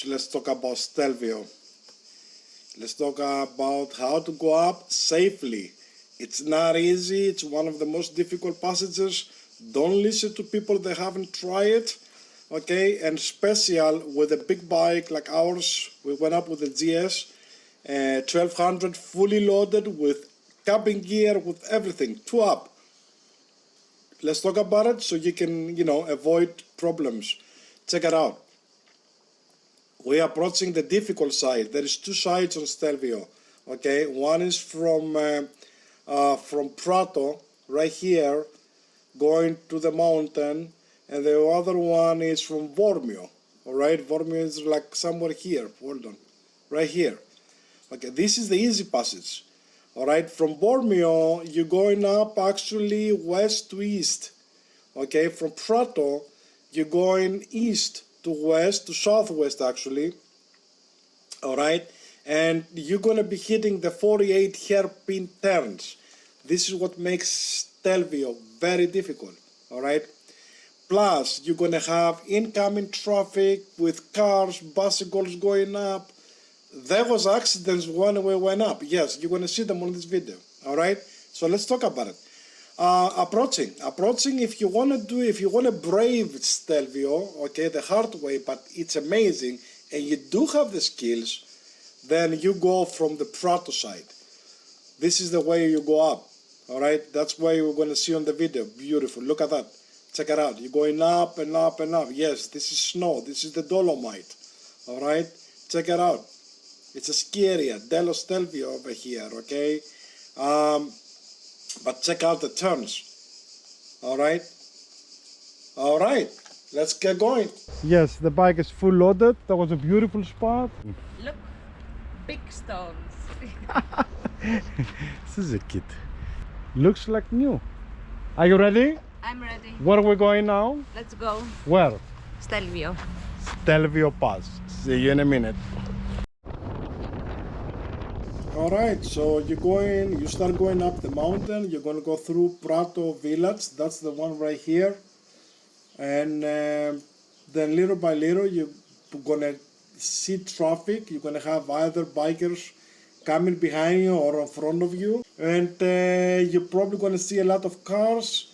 let's talk about Stelvio. Let's talk about how to go up safely. It's not easy. It's one of the most difficult passages. Don't listen to people that haven't tried it. Okay, and special with a big bike like ours, we went up with the GS 1200 fully loaded with cabin gear, with everything, 2 up. Let's talk about it so you can, avoid problems. Check it out. We are approaching the difficult side. There is 2 sides on Stelvio. Okay, one is from Prato, right here, going to the mountain, and the other one is from Vormio. All right, Vormio is like somewhere here. Hold on, right here. Okay, this is the easy passage. All right, from Vormio, you're going up actually west to east. Okay, from Prato, you're going east to west, to southwest actually. All right, and you're going to be hitting the 48 hairpin turns. This is what makes Stelvio very difficult. All right, plus you're going to have incoming traffic with cars, bicycles going up. There was accidents when we went up. Yes, you're going to see them on this video. All right, so let's talk about it. Approaching, if you want to brave Stelvio, okay, the hard way, but it's amazing, and you do have the skills, then you go from the Prato side. This is the way you go up. All right, that's why you're going to see on the video. Beautiful, look at that. Check it out. You're going up and up and up. Yes, this is snow. This is the Dolomite. All right, check it out. It's a ski area, Dello Stelvio over here, okay? But check out the turns. All right, let's get going. Yes, the bike is full loaded. That was a beautiful spot. Look, big stones. This is a kid. Looks like new. Are you ready? I'm ready. Where are we going now? Let's go. Where? Stelvio. Stelvio Pass. See you in a minute. Alright, so you start going up the mountain. You're going to go through Prato village. That's the one right here. And then little by little you're going to see traffic. You're going to have either bikers coming behind you or in front of you. And you're probably going to see a lot of cars.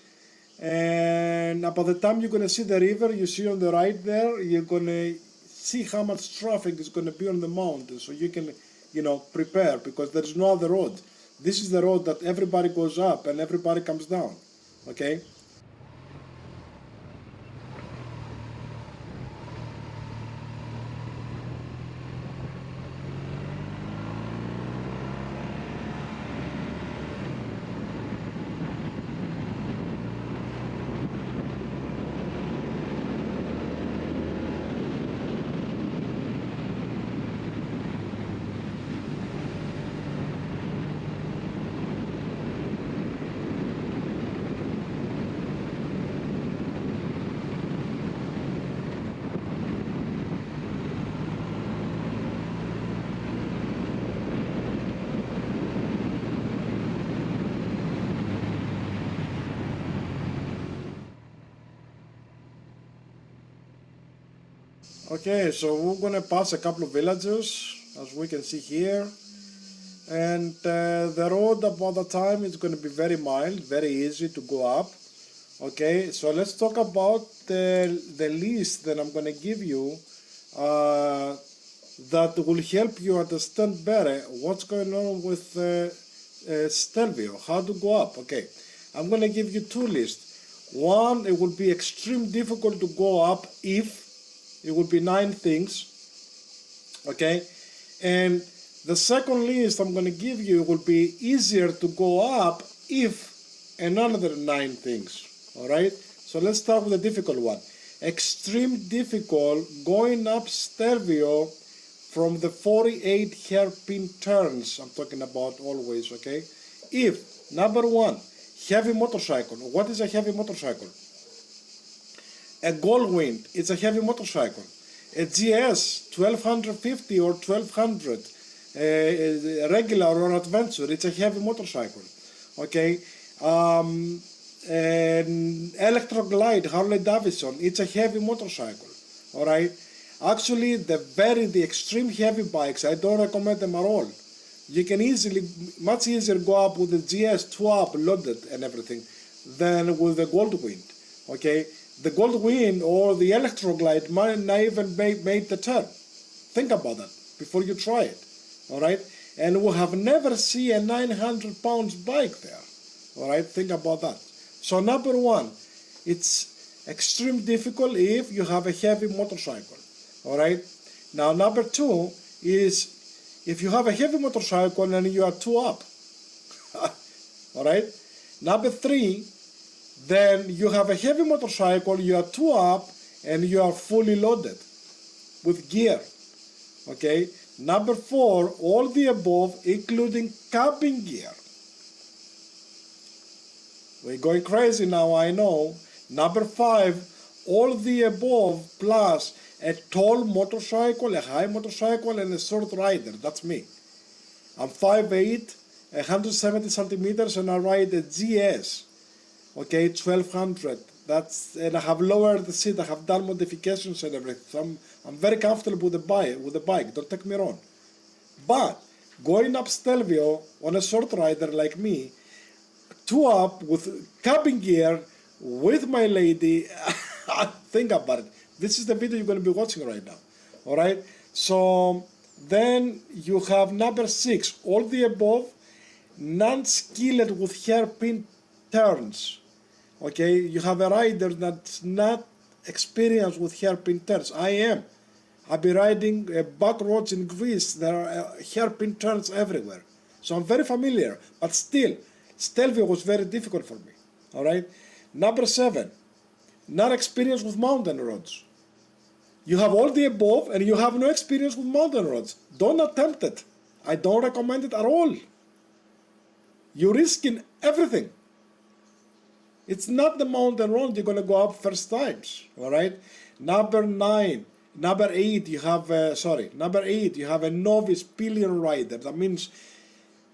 And by the time you're going to see the river, you see on the right there, you're going to see how much traffic is going to be on the mountain. So you can prepare, because there is no other road. This is the road that everybody goes up and everybody comes down, okay? Okay, so we're going to pass a couple of villages, as we can see here. And the road about the time is going to be very mild, very easy to go up. Okay, so let's talk about the list that I'm going to give you that will help you understand better what's going on with Stelvio, how to go up. Okay, I'm going to give you 2 lists. One, it will be extremely difficult to go up if it would be 9 things, okay? And the second list I'm going to give you will be easier to go up if another 9 things, all right? So let's start with the difficult one. Extreme difficult, going up Stelvio from the 48 hairpin turns, I'm talking about always, okay? If, number 1, heavy motorcycle. What is a heavy motorcycle? A Goldwind, it's a heavy motorcycle. A GS 1250 or 1200, regular or adventure, it's a heavy motorcycle. Okay, an Electroglide Harley Davidson, it's a heavy motorcycle. All right, Actually, the extreme heavy bikes, I don't recommend them at all. You can much easier go up with the GS 2 up loaded and everything than with the Goldwind. Okay, the Goldwind or the Electroglide might not even make the turn. Think about that before you try it. All right, and we have never seen a 900 pounds bike there. All right, think about that. So number one, it's extremely difficult if you have a heavy motorcycle. All right. Now number two is if you have a heavy motorcycle and you are 2 up. All right. Number three, then you have a heavy motorcycle, you are 2 up and you are fully loaded with gear. Okay. Number four, all the above, including cabin gear. We're going crazy now, I know. Number five, all the above plus a tall motorcycle, a high motorcycle, and a short rider. That's me. I'm 5'8", 170 centimeters, and I ride a GS, okay, 1200. And I have lowered the seat. I have done modifications and everything. So I'm very comfortable with the bike. Don't take me wrong. But going up Stelvio on a short rider like me, 2 up with cabin gear with my lady, think about it. This is the video you're going to be watching right now. All right. So then you have number 6, all the above, non-skilled with hairpin turns. Okay, you have a rider that's not experienced with hairpin turns. I am. I've been riding back roads in Greece. There are hairpin turns everywhere. So I'm very familiar. But still, Stelvio was very difficult for me. All right. Number 7, not experienced with mountain roads. You have all the above and you have no experience with mountain roads. Don't attempt it. I don't recommend it at all. You're risking everything. It's not the mountain road you're going to go up first times. All right. Number 8, you have a novice pillion rider. That means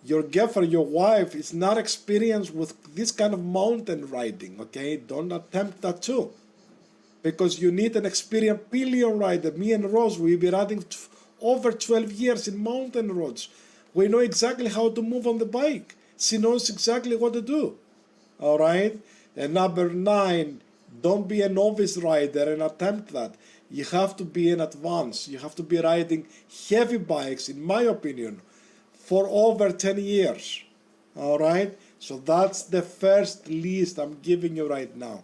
your girlfriend, your wife is not experienced with this kind of mountain riding. Okay, don't attempt that too, because you need an experienced pillion rider. Me and Rose, we've been riding over 12 years in mountain roads. We know exactly how to move on the bike. She knows exactly what to do. All right. And number 9, don't be a novice rider and attempt that. You have to be in advance. You have to be riding heavy bikes, in my opinion, for over 10 years. All right. So that's the first list I'm giving you right now.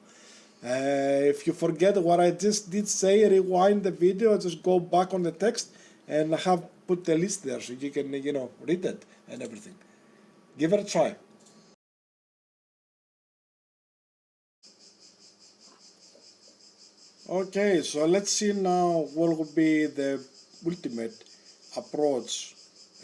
If you forget what I just did say, rewind the video, just go back on the text, and I have put the list there so you can, read it and everything. Give it a try. Okay, so let's see now what will be the ultimate approach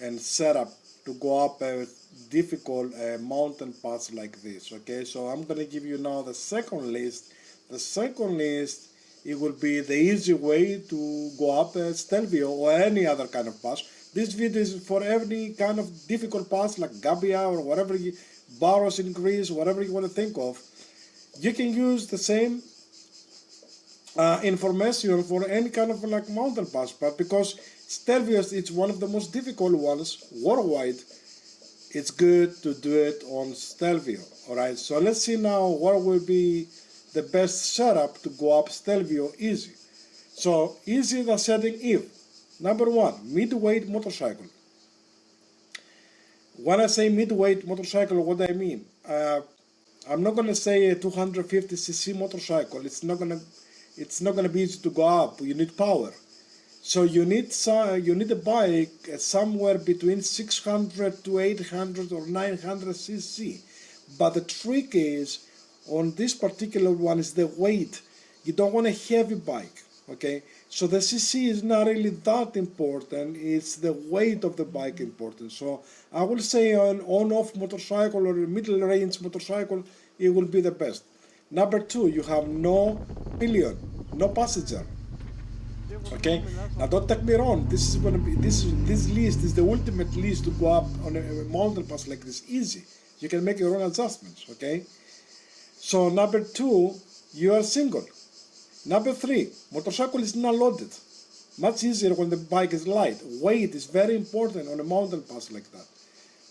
and setup to go up a difficult mountain pass like this. Okay, so I'm going to give you now the second list. The second list, it will be the easy way to go up Stelvio or any other kind of pass. This video is for any kind of difficult pass like Gabia or whatever, Barros in Greece, whatever you want to think of. You can use the same information for any kind of like mountain pass, but because Stelvio is one of the most difficult ones worldwide, it's good to do it on Stelvio. Alright, so let's see now what will be the best setup to go up Stelvio easy. So easy the setting if, number 1, midweight motorcycle. When I say midweight motorcycle, what do I mean? I'm not going to say a 250cc motorcycle. It's not going to be easy to go up. You need power. So you need a bike somewhere between 600 to 800 or 900 cc. But the trick is, on this particular one, is the weight. You don't want a heavy bike, okay? So the cc is not really that important. It's the weight of the bike important. So I will say an on-off motorcycle or a middle range motorcycle, it will be the best. Number 2, you have no pillion, no passenger. Okay, now don't take me wrong. This is going to be this list is the ultimate list to go up on a mountain pass like this. Easy. You can make your own adjustments. Okay. So number 2, you are single. Number 3, motorcycle is not loaded. Much easier when the bike is light. Weight is very important on a mountain pass like that.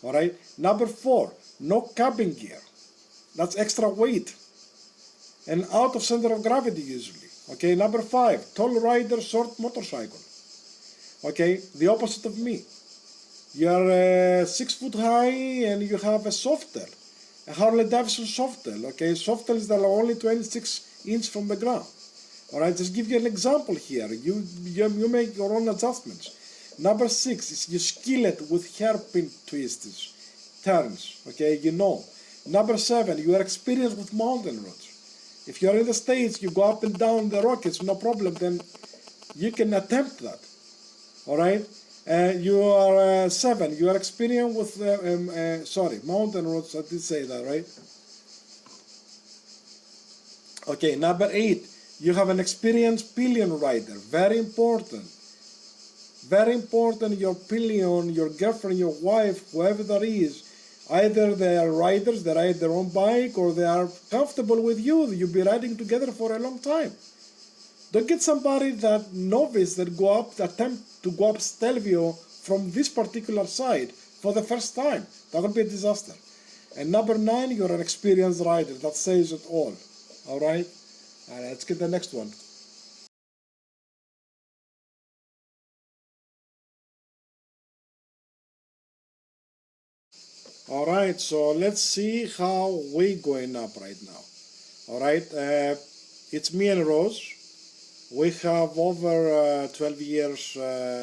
All right. Number 4, no cabin gear. That's extra weight and out of center of gravity usually. Okay. Number 5, tall rider, short motorcycle. Okay, the opposite of me. You are 6 foot high and you have a softail, a Harley Davidson softail. Okay, softails that are only 26 inches from the ground. All right, just give you an example here. You make your own adjustments. Number 6 is you skillet with hairpin twists, turns. Okay, you know. Number 7, you are experienced with mountain roads. If you are in the States, you go up and down the Rockies, no problem. Then you can attempt that. All right. You are 7. You are experienced with mountain roads. I did say that, right? Okay. Number 8. You have an experienced pillion rider. Very important. Very important. Your pillion, your girlfriend, your wife, whoever that is, either they are riders, they ride their own bike, or they are comfortable with you. You'll be riding together for a long time. Don't get somebody that novice that attempt to go up Stelvio from this particular side for the first time. That will be a disaster. And number 9, you're an experienced rider. That says it all. All right? Let's get the next one. All right, so let's see how we going up right now. All right, it's me and Rose. We have over 12 years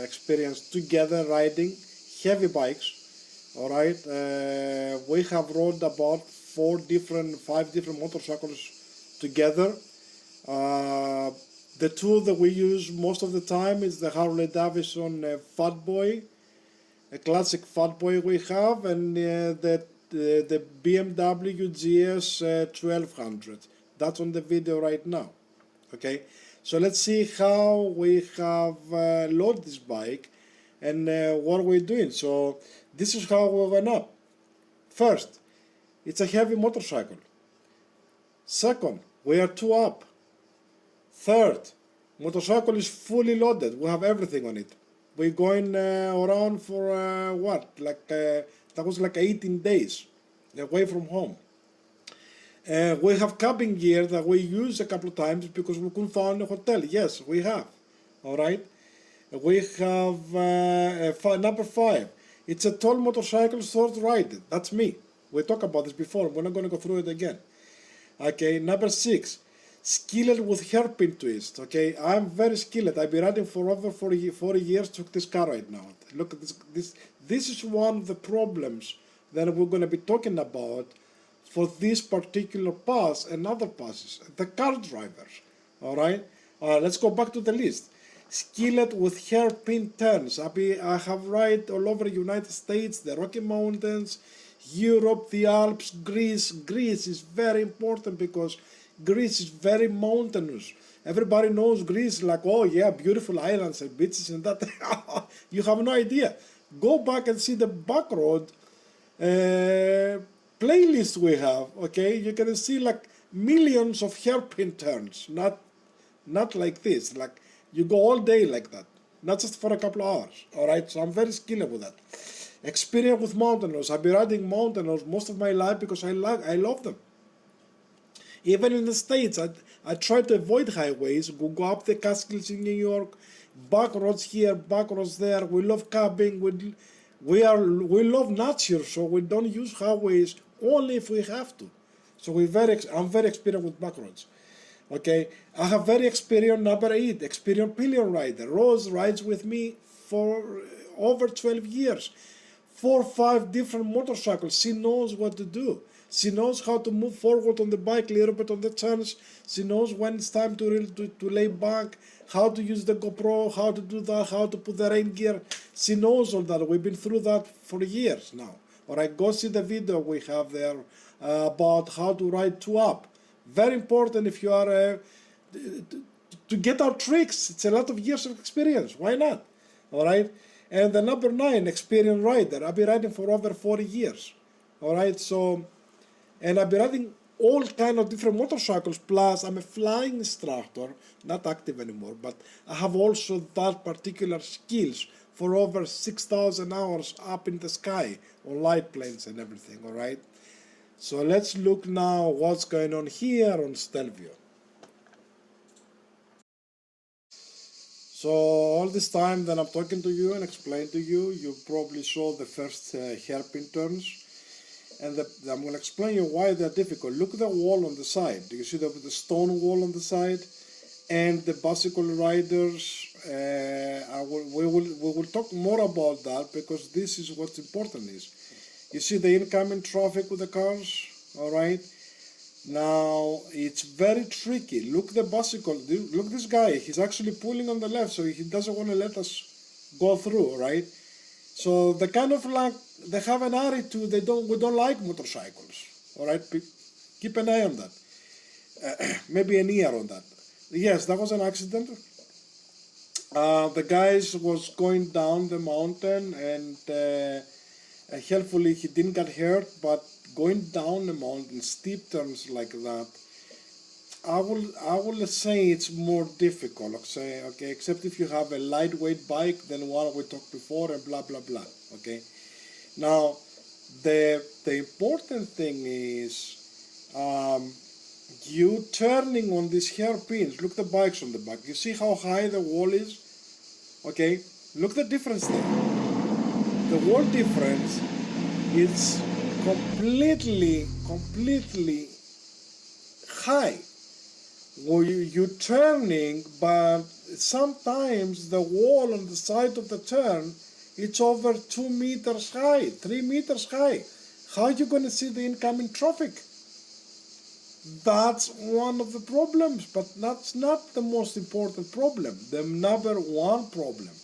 experience together riding heavy bikes. All right, we have rode about 5 different motorcycles together. The tool that we use most of the time is the Harley Davidson Fat Boy, a classic Fat Boy we have, and the BMW GS 1200. That's on the video right now. Okay. So let's see how we have loaded this bike and what we're doing. So this is how we went up. First, it's a heavy motorcycle. Second, we are 2 up. Third, motorcycle is fully loaded. We have everything on it. We're going around for that was like 18 days away from home. We have cabin gear that we use a couple of times because we couldn't find a hotel. Yes, we have. All right. We have number 5. It's a tall motorcycle, short rider. That's me. We talked about this before. We're not going to go through it again. Okay. Number 6, skilled with hairpin twist. Okay. I'm very skilled. I've been riding for over 40 years. Took this car right now. Look at this. This is one of the problems that we're going to be talking about for this particular pass and other passes, the car drivers. All right, let's go back to the list. Skilled with hairpin turns. I have ride all over the United States, the Rocky Mountains, Europe, the Alps, Greece. Greece is very important because Greece is very mountainous. Everybody knows Greece like, oh yeah, beautiful islands and beaches and that. You have no idea. Go back and see the back road playlist we have. Okay, you can see like millions of hairpin turns, not like this, like you go all day like that, not just for a couple of hours. All right, so I'm very skilled with that. Experience with mountainers. I've been riding mountainers most of my life because I love them. Even in the States, I try to avoid highways. We go up the Catskills in New York, back roads here, back roads there. We love camping. We love nature, so we don't use highways only if we have to. So I'm very experienced with back roads. Okay, I have very experienced number 8, experienced pillion rider. Rose rides with me for over 12 years. 4 or 5 different motorcycles. She knows what to do. She knows how to move forward on the bike, a little bit on the turns. She knows when it's time to lay back, how to use the GoPro, how to do that, how to put the rain gear. She knows all that. We've been through that for years now. All right, go see the video we have there about how to ride 2 up. Very important if you are to get our tricks. It's a lot of years of experience. Why not? All right. And the number 9, experienced rider. I've been riding for over 40 years. All right. So, and I've been riding all kind of different motorcycles, plus I'm a flying instructor, not active anymore, but I have also that particular skills for over 6,000 hours up in the sky on light planes and everything, all right? So let's look now what's going on here on Stelvio. So all this time that I'm talking to you and explain to you, you probably saw the first hairpin turns. And I'm going to explain you why they're difficult. Look at the wall on the side. Do you see the stone wall on the side? And the bicycle riders, we will talk more about that, because this is what's important is. You see the incoming traffic with the cars, all right? Now, it's very tricky. Look the bicycle, look this guy, he's actually pulling on the left, so he doesn't want to let us go through, right? So they kind of like, they have an attitude, we don't like motorcycles, all right? Keep an eye on that. Maybe an ear on that. Yes, that was an accident. The guys was going down the mountain, and helpfully he didn't get hurt, but going down the mountain, steep turns like that, I will say it's more difficult, okay, except if you have a lightweight bike than one we talked before and blah blah blah, okay. Now the important thing is you turning on these hairpins. Look the bikes on the back, you see how high the wall is, okay, look the difference there. The wall difference is completely high. Well, you're turning, but sometimes the wall on the side of the turn, it's over 2 meters high, 3 meters high. How are you going to see the incoming traffic? That's one of the problems, but that's not the most important problem. The number one problem,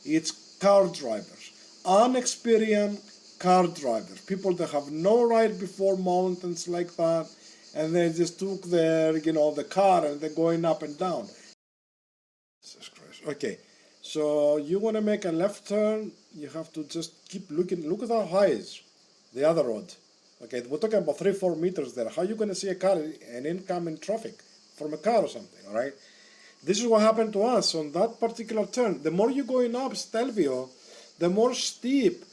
it's car drivers, unexperienced car drivers, people that have no ride before mountains like that, and they just took their, the car and they're going up and down. Jesus Christ. Okay, so you want to make a left turn, you have to just keep looking. Look at how high is the other road. Okay, we're talking about 3-4 meters there. How are you going to see a car, an incoming traffic from a car or something, all right? This is what happened to us on that particular turn. The more you're going up Stelvio, the more steep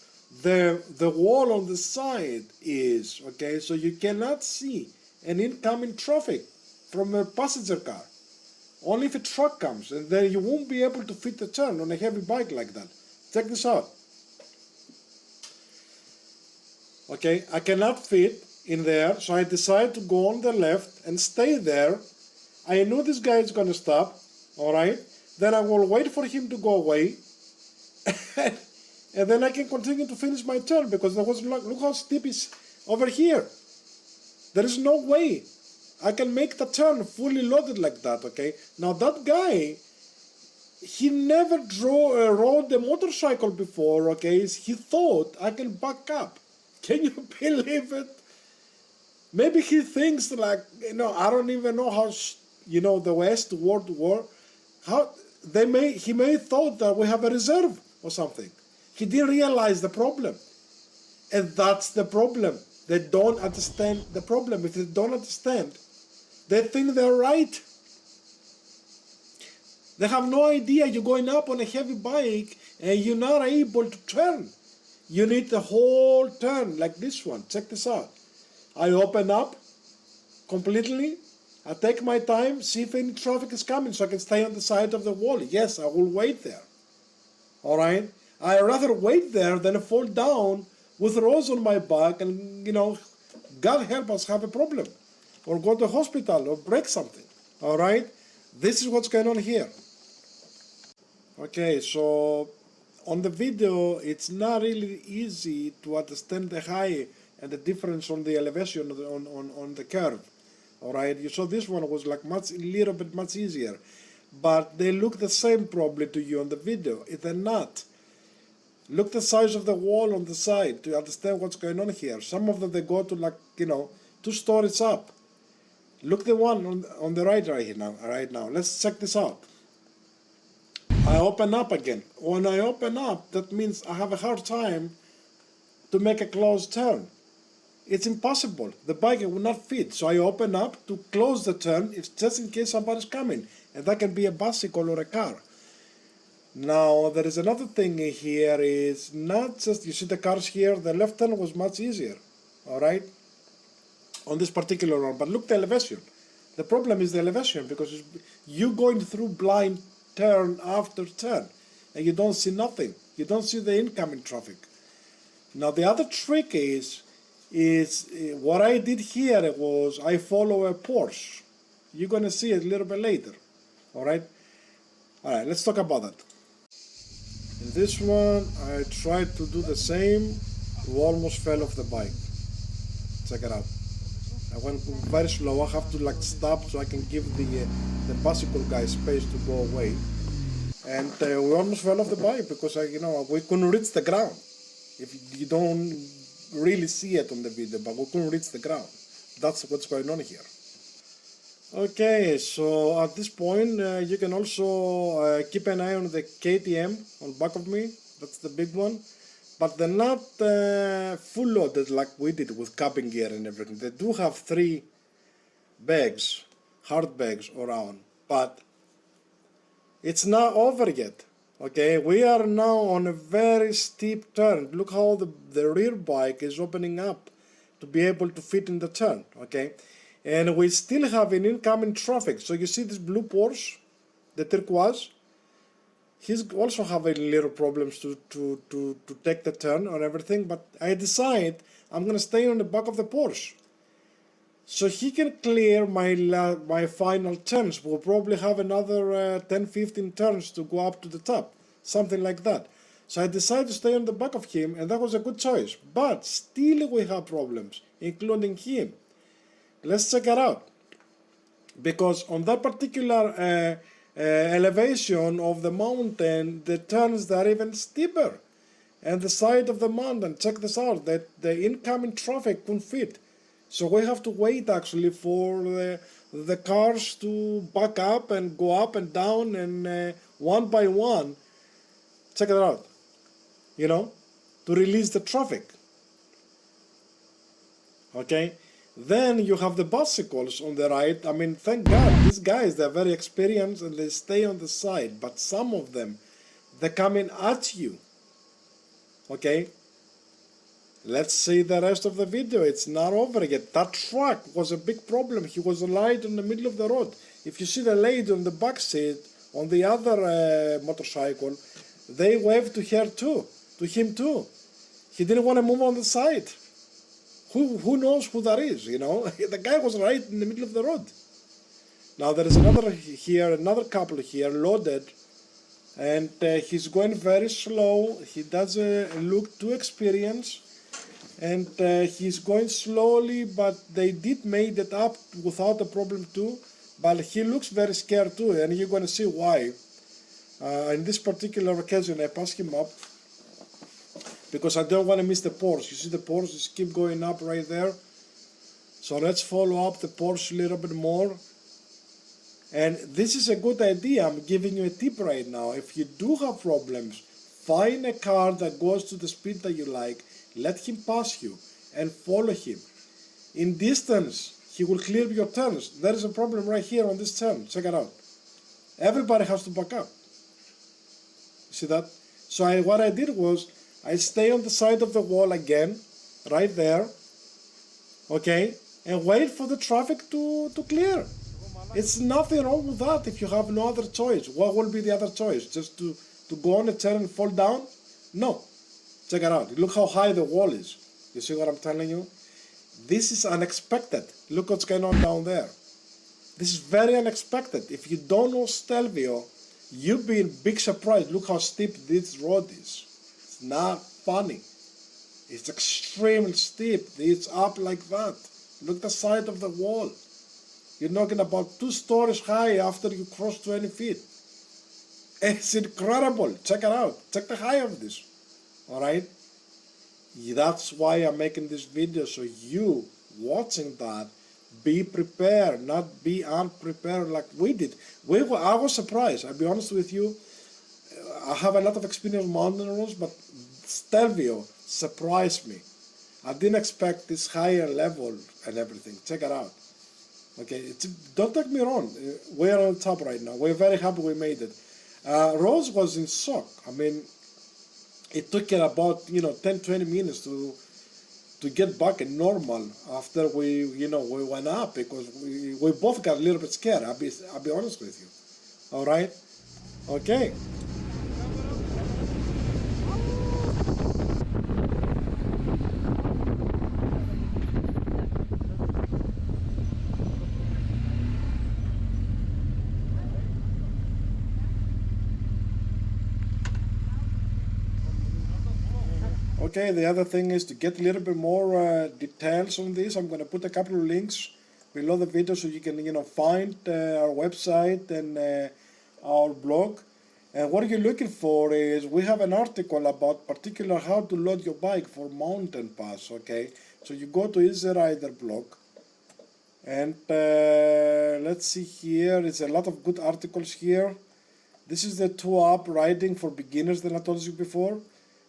the wall on the side is, okay? So you cannot see an incoming traffic from a passenger car. Only if a truck comes, and then you won't be able to fit the turn on a heavy bike like that. Check this out. Okay, I cannot fit in there, so I decide to go on the left and stay there. I know this guy is going to stop, all right? Then I will wait for him to go away, and then I can continue to finish my turn, because there was, look how steep it's over here. There is no way I can make the turn fully loaded like that, okay? Now that guy, he never rode a motorcycle before, okay? He thought I can back up. Can you believe it? Maybe he thinks like, I don't even know how, the West World War, he may thought that we have a reserve or something. He didn't realize the problem. And that's the problem. They don't understand the problem. If they don't understand, they think they're right. They have no idea you're going up on a heavy bike and you're not able to turn. You need the whole turn like this one. Check this out. I open up completely. I take my time, see if any traffic is coming so I can stay on the side of the wall. Yes, I will wait there. All right? I'd rather wait there than fall down with rose on my back and, God help us have a problem or go to the hospital or break something. All right? This is what's going on here. Okay, so on the video, it's not really easy to understand the height and the difference on the elevation on the curve. All right, you saw this one was like little bit much easier, but they look the same probably to you on the video. If they're not, look the size of the wall on the side to understand what's going on here. Some of them they go to 2 stories up. Look the one on the right now. Let's check this out. I open up again. When I open up, that means I have a hard time to make a closed turn. it's impossible. The bike will not fit. So I open up to close the turn, if just in case somebody's coming. And that can be a bicycle or a car. Now, there is another thing here, is not just, you see the cars here, the left turn was much easier, all right, on this particular one. But look the elevation. The problem is the elevation, because you're going through blind turn after turn, and you don't see nothing. You don't see the incoming traffic. Now, the other trick is what I did here was I follow a Porsche. You're going to see it a little bit later, all right? All right, let's talk about that. In this one, I tried to do the same. We almost fell off the bike. Check it out. I went very slow. I have to like stop so I can give the bicycle guy space to go away. And we almost fell off the bike because we couldn't reach the ground. If you don't really see it on the video, but we couldn't reach the ground. That's what's going on here. Okay, so at this point you can also keep an eye on the KTM on back of me. That's the big one. But they're not full loaded like we did with cabin gear and everything. They do have 3 bags, hard bags around, but it's not over yet. Okay, we are now on a very steep turn. Look how the rear bike is opening up to be able to fit in the turn. Okay, and we still have an incoming traffic. So you see this blue Porsche, the turquoise. He's also having little problems to take the turn or everything, but I decide I'm gonna stay on the back of the Porsche, so he can clear my final turns. We'll probably have another 10-15 turns to go up to the top, something like that. So I decided to stay on the back of him, and that was a good choice. But still we have problems, including him. Let's check it out, because on that particular elevation of the mountain, the turns are even steeper, and the side of the mountain, check this out, that the incoming traffic couldn't fit. So we have to wait actually for the cars to back up and go up and down, and one by one, check it out, to release the traffic. Okay. Then you have the bicycles on the right. I mean, thank God, these guys, they're very experienced and they stay on the side. But some of them, they're coming at you. Okay? Let's see the rest of the video. It's not over yet. That truck was a big problem. He was lying in the middle of the road. If you see the lady on the back seat, on the other motorcycle, they waved to her too, to him too. He didn't want to move on the side. Who knows who that is, The guy was right in the middle of the road. Now there is another couple here, loaded, and he's going very slow. He doesn't look too experienced, and he's going slowly, but they did made it up without a problem too. But he looks very scared too, and you're going to see why. In this particular occasion, I passed him up, because I don't want to miss the Porsche. You see the Porsche just keep going up right there. So let's follow up the Porsche a little bit more. And this is a good idea. I'm giving you a tip right now. If you do have problems, find a car that goes to the speed that you like, let him pass you, and follow him. In distance, he will clear your turns. There is a problem right here on this turn. Check it out. Everybody has to back up. See that? So what I did was, I stay on the side of the wall again, right there, okay, and wait for the traffic to clear. It's nothing wrong with that if you have no other choice. What will be the other choice? Just to go on a turn and fall down? No. Check it out. Look how high the wall is. You see what I'm telling you? This is unexpected. Look what's going on down there. This is very unexpected. If you don't know Stelvio, you'll be in big surprise. Look how steep this road is. It's not funny. It's extremely steep. It's up like that. Look the side of the wall. You're knocking about 2 stories high after you cross 20 feet. It's incredible. Check it out. Check the height of this. Alright? That's why I'm making this video, so you watching that, be prepared, not be unprepared like we did. I was surprised, I'll be honest with you. I have a lot of experience on mountain roads, but Stelvio surprised me. I didn't expect this higher level and everything. Check it out. Okay, don't take me wrong. We're on top right now. We're very happy we made it. Rose was in shock. I mean, it took her about 10-20 minutes to get back in normal after we went up, because we both got a little bit scared. I'll be honest with you. All right. Okay. Okay, the other thing is to get a little bit more details on this. I'm going to put a couple of links below the video so you can find our website and our blog. And what you're looking for is, we have an article about particular how to load your bike for mountain pass. Okay, so you go to Easy Rider blog, and let's see here. It's a lot of good articles here. This is the 2-up riding for beginners that I told you before.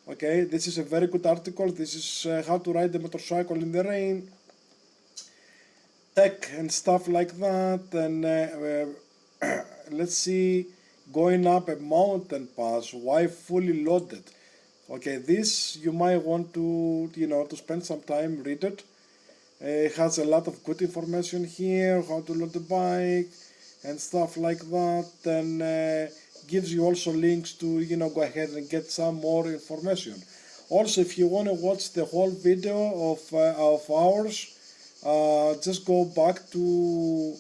Okay, this is a very good article. This is how to ride the motorcycle in the rain, tech and stuff like that. And let's see, going up a mountain pass, why fully loaded. Okay, this you might want to to spend some time, read it. It has a lot of good information here, how to load the bike and stuff like that. And gives you also links to go ahead and get some more information. Also, if you want to watch the whole video of ours, just go back to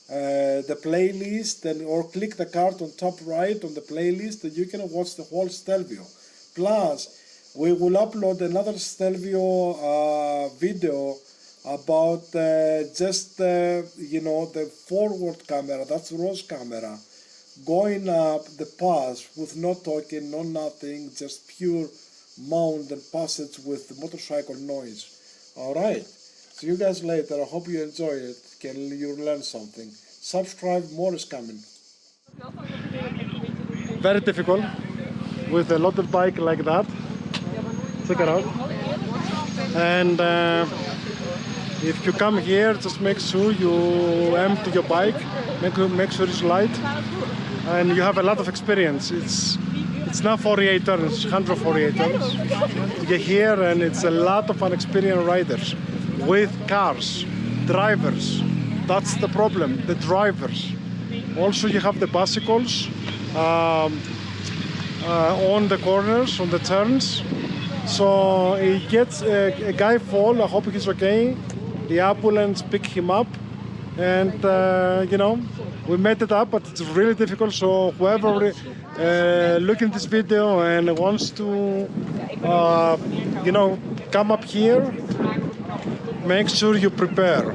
the playlist or click the card on top right on the playlist, and you can watch the whole Stelvio. Plus, we will upload another Stelvio video about just the forward camera, that's Rose camera, going up the pass with no talking, no nothing, just pure mountain passage with the motorcycle noise. Alright, see you guys later. I hope you enjoy it. Can you learn something? Subscribe, more is coming. Very difficult with a loaded bike like that. Check it out. And if you come here, just make sure you empty your bike, make sure it's light, and you have a lot of experience. It's not 48 turns, it's 148 turns. You get here, and it's a lot of unexperienced riders with cars, drivers. That's the problem, the drivers. Also, you have the bicycles on the corners, on the turns. So he gets a guy fall. I hope he's okay. The ambulance picked him up, and we made it up, but it's really difficult. So whoever look at this video and wants to come up here, make sure you prepare.